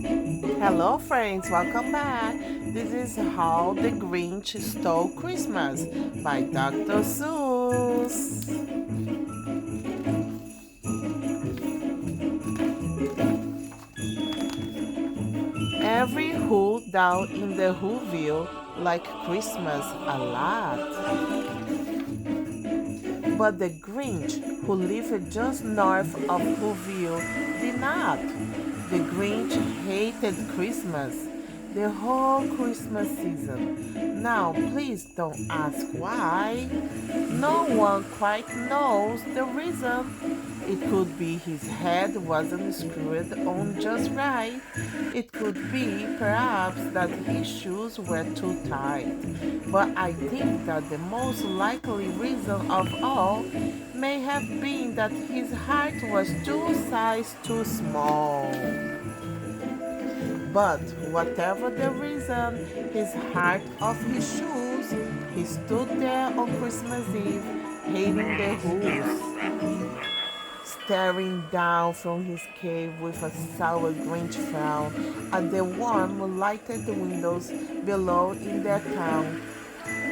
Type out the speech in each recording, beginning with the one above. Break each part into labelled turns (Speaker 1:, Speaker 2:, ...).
Speaker 1: Hello, friends, welcome back. This is How the Grinch Stole Christmas by Dr. Seuss. Every who down in the Whoville like Christmas a lot. But the Grinch, who lived just north of Whoville, did not. The Grinch hated Christmas, the whole Christmas season. Now, please don't ask why. No one quite knows the reason. It could be his head wasn't screwed on just right. It could be, perhaps, that his shoes were too tight. But I think that the most likely reason of all may have been that his heart was two sizes too small. But whatever the reason, his heart of his shoes, he stood there on Christmas Eve, hating the Who's, staring down from his cave with a sour Grinch frown at the warm, lighted windows below in their town.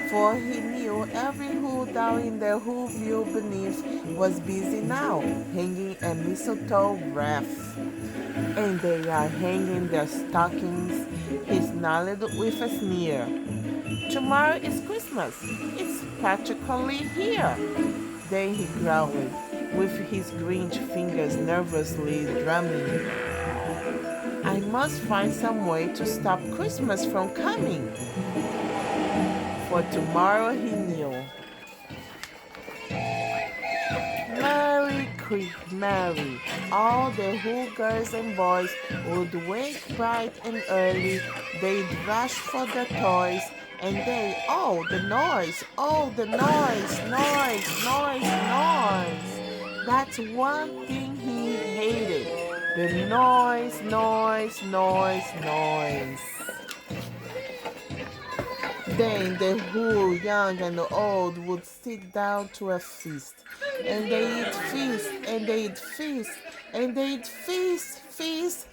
Speaker 1: For he knew every who down in the Whoville beneath was busy now, hanging a mistletoe wreath. And they are hanging their stockings, he snarled with a sneer. Tomorrow is Christmas. It's practically here. Then he growled, with his Grinch fingers nervously drumming. I must find some way to stop Christmas from coming. For tomorrow he knew. Mary, all the Who girls and boys would wake bright and early. They'd rush for their toys, and oh, the noise. That's one thing he hated. The noise. Then the Who, young and old, would sit down to a feast. And they'd feast, and they'd feast, and they'd feast.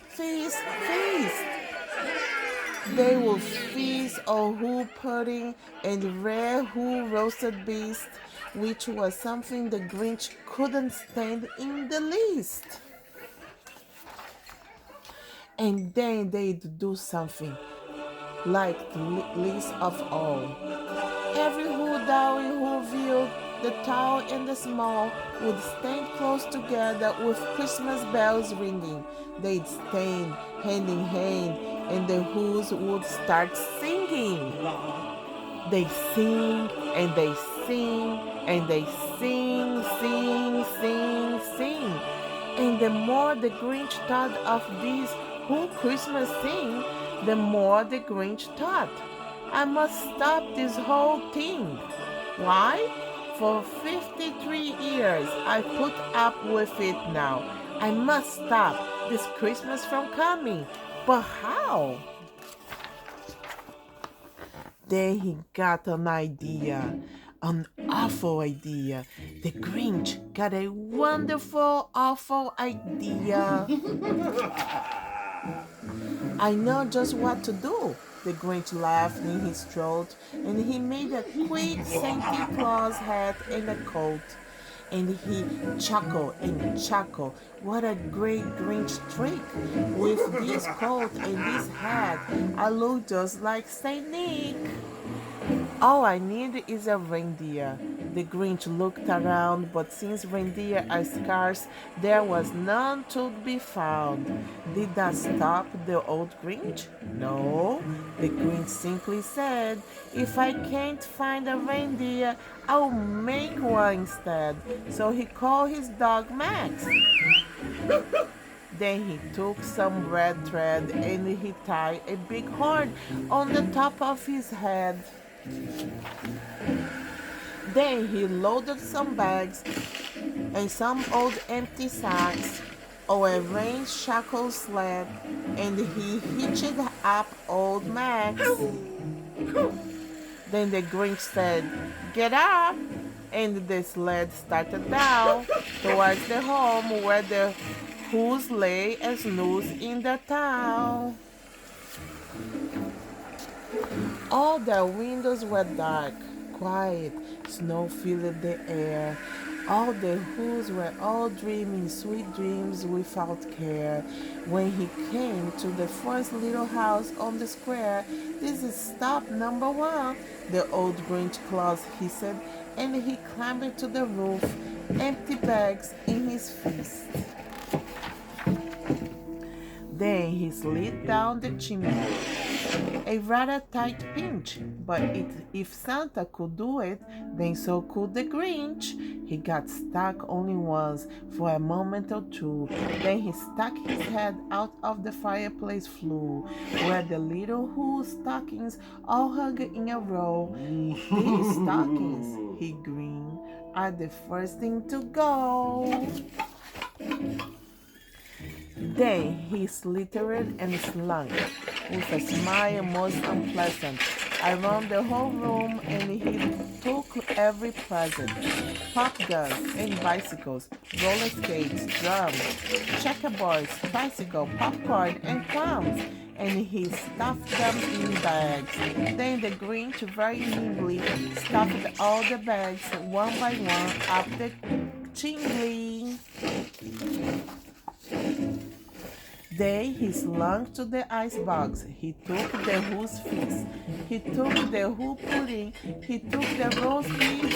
Speaker 1: They would feast on Who pudding and rare Who roasted beast, which was something the Grinch couldn't stand in the least. And then they'd do something like the least of all. Every Who down in Whoville, the tall and the small, would stand close together with Christmas bells ringing. They'd stand hand in hand, and the Who's would start singing. They sing, and they sing, and they sing. And the more the Grinch thought of these Who Christmas sing, the more the Grinch thought, I must stop this whole thing. Why? For 53 years I put up with it now. I must stop this Christmas from coming. But how? Then he got an idea, an awful idea. The Grinch got a wonderful, awful idea. I know just what to do. The Grinch laughed in his throat, and he made a quick Santa Claus hat and a coat. And he chuckled and chuckled. What a great Grinch trick! With this coat and this hat, I look just like Saint Nick. All I need is a reindeer. The Grinch looked around, but since reindeer are scarce, there was none to be found. Did that stop the old Grinch? No. The Grinch simply said, if I can't find a reindeer, I'll make one instead. So he called his dog Max. Then he took some red thread and he tied a big horn on the top of his head. Then he loaded some bags and some old empty sacks on a ramshackle sled, and he hitched up old Max. Then the Grinch said, get up! And the sled started down towards the home where the Who's lay and snooze in the town. All the windows were dark, quiet, snow filled the air. All the who's were all dreaming sweet dreams without care. When he came to the first little house on the square, this is stop number one, the old Grinch Claus, he said, and he climbed to the roof, empty bags in his fist. Then he slid down the chimney. A rather tight pinch, but if Santa could do it, then so could the Grinch. He got stuck only once, for a moment or two. Then he stuck his head out of the fireplace flue, where the little Who stockings all hung in a row. These stockings, he grinned, are the first thing to go. Then he slittered and slunk, with a smile most unpleasant, around the whole room, and he took every present: pop guns and bicycles, roller skates, drums, checkerboards, tricycle, popcorn, and clowns, and he stuffed them in bags. Then the Grinch very nimbly stuffed all the bags one by one up the chimney. Then he slunk to the icebox. He took the Who's feast. He took the Who pudding. He took the roast beef.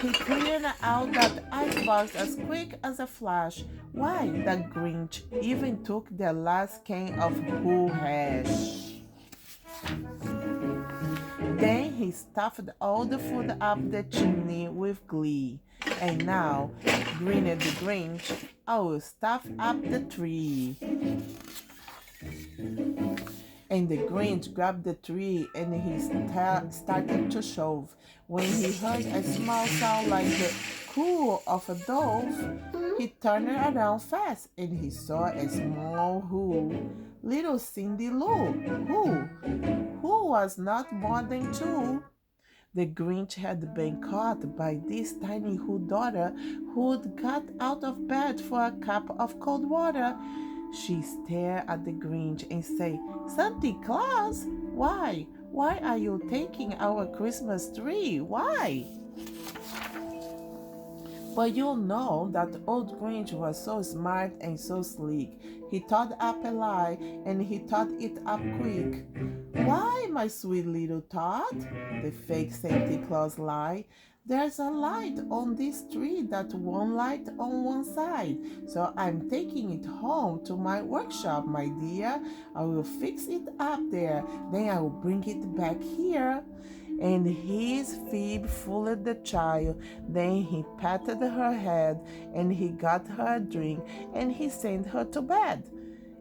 Speaker 1: He cleared out that icebox as quick as a flash. Why, the Grinch even took the last can of Who hash. Then he stuffed all the food up the chimney with glee. And now, grinned the Grinch, I will stuff up the tree. And the Grinch grabbed the tree and he started to shove. When he heard a small sound like the coo of a dove, he turned around fast and he saw a small Who, little Cindy Lou, who was not more than two. The Grinch had been caught by this tiny Who daughter who'd got out of bed for a cup of cold water. She stared at the Grinch and said, Santa Claus, why? Why are you taking our Christmas tree? Why? But you know that old Grinch was so smart and so sleek. He thought up a lie, and he thought it up quick. Why, my sweet little tot? The fake Santa Claus lied. There's a light on this tree that won't light on one side, so I'm taking it home to my workshop, my dear. I will fix it up there, then I will bring it back here. And his Phoebe fooled the child. Then he patted her head, and he got her a drink, and he sent her to bed.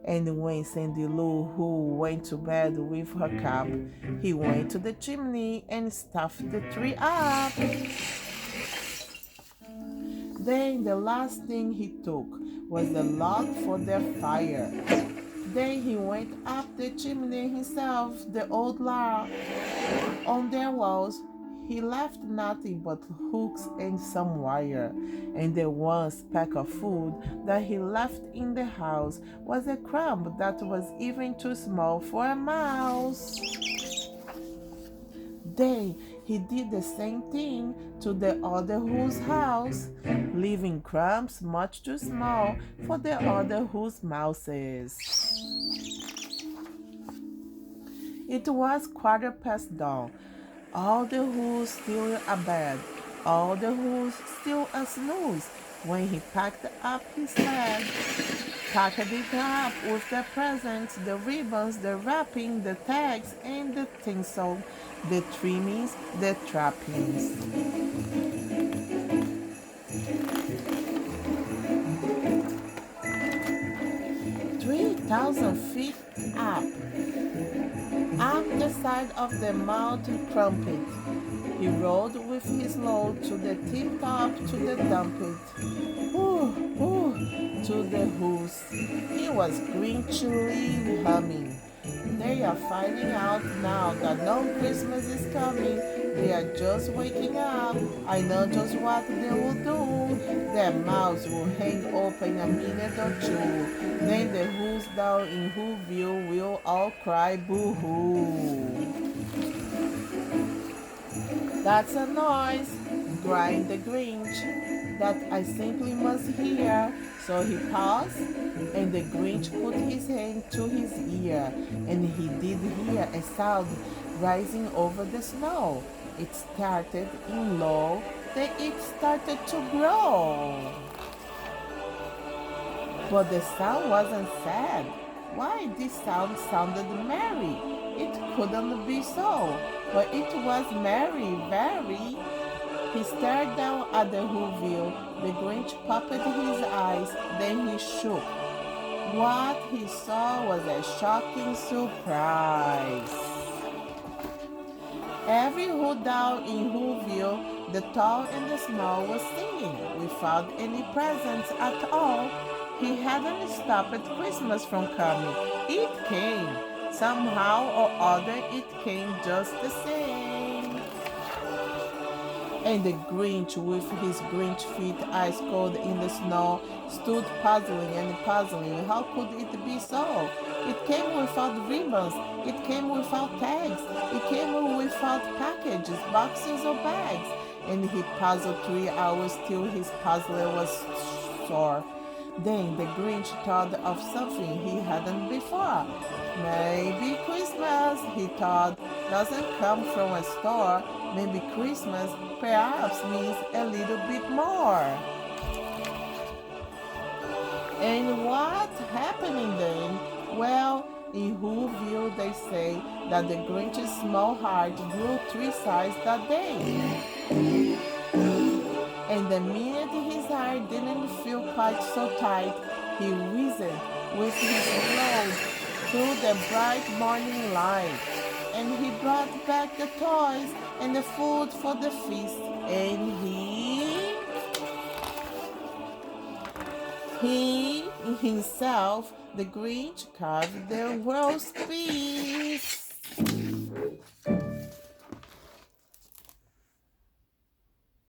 Speaker 1: And when Sandy Lou Who went to bed with her cup, he went to the chimney and stuffed the tree up. Then the last thing he took was the log for their fire. Then he went up the chimney himself, the old log. On their walls, he left nothing but hooks and some wire, and the one speck of food that he left in the house was a crumb that was even too small for a mouse. Then he did the same thing to the other Who's house, leaving crumbs much too small for the other Who's mouses. It was 15:15. All the Who's still abed, all the Who's still a snooze, when he packed up his sled, packed it up with the presents, the ribbons, the wrapping, the tags, and the tinsel, the trimmings, the trappings. 3,000 feet up the side of the mountain Crumpet. He rode with his load to the tip-top to the dumpet. To the Who's. He was grinchily humming. They are finding out now that no Christmas is coming. They are just waking up. I know just what they will do. Their mouths will hang open a minute or two. Then the Who's down in Whoville will all cry boo-hoo. That's a noise, cried the Grinch, that I simply must hear. So he paused, and the Grinch put his hand to his ear, and he did hear a sound rising over the snow. It started in low, then it started to grow. But the sound wasn't sad. Why, this sound sounded merry. It couldn't be so, but it was merry, very. He stared down at the Whoville. The Grinch popped his eyes, then he shook. What he saw was a shocking surprise. Every Who down in Whoville, the tall and the small, was singing without any presents at all. He hadn't stopped Christmas from coming. It came. Somehow or other, it came just the same. And the Grinch, with his Grinch feet ice cold in the snow, stood puzzling and puzzling. How could it be so? It came without ribbons. It came without tags. It came without packages, boxes, or bags. And he puzzled 3 hours till his puzzler was sore. Then the Grinch thought of something he hadn't before. Maybe Christmas, he thought, doesn't come from a store. Maybe Christmas perhaps means a little bit more. And what's happening then? Well, in Whoville they say that the Grinch's small heart grew 3 sizes that day. And the minute his heart didn't feel quite so tight, he whizzed with his load through the bright morning light. And he brought back the toys and the food for the feast. And he himself, the Grinch, carved the roast beef.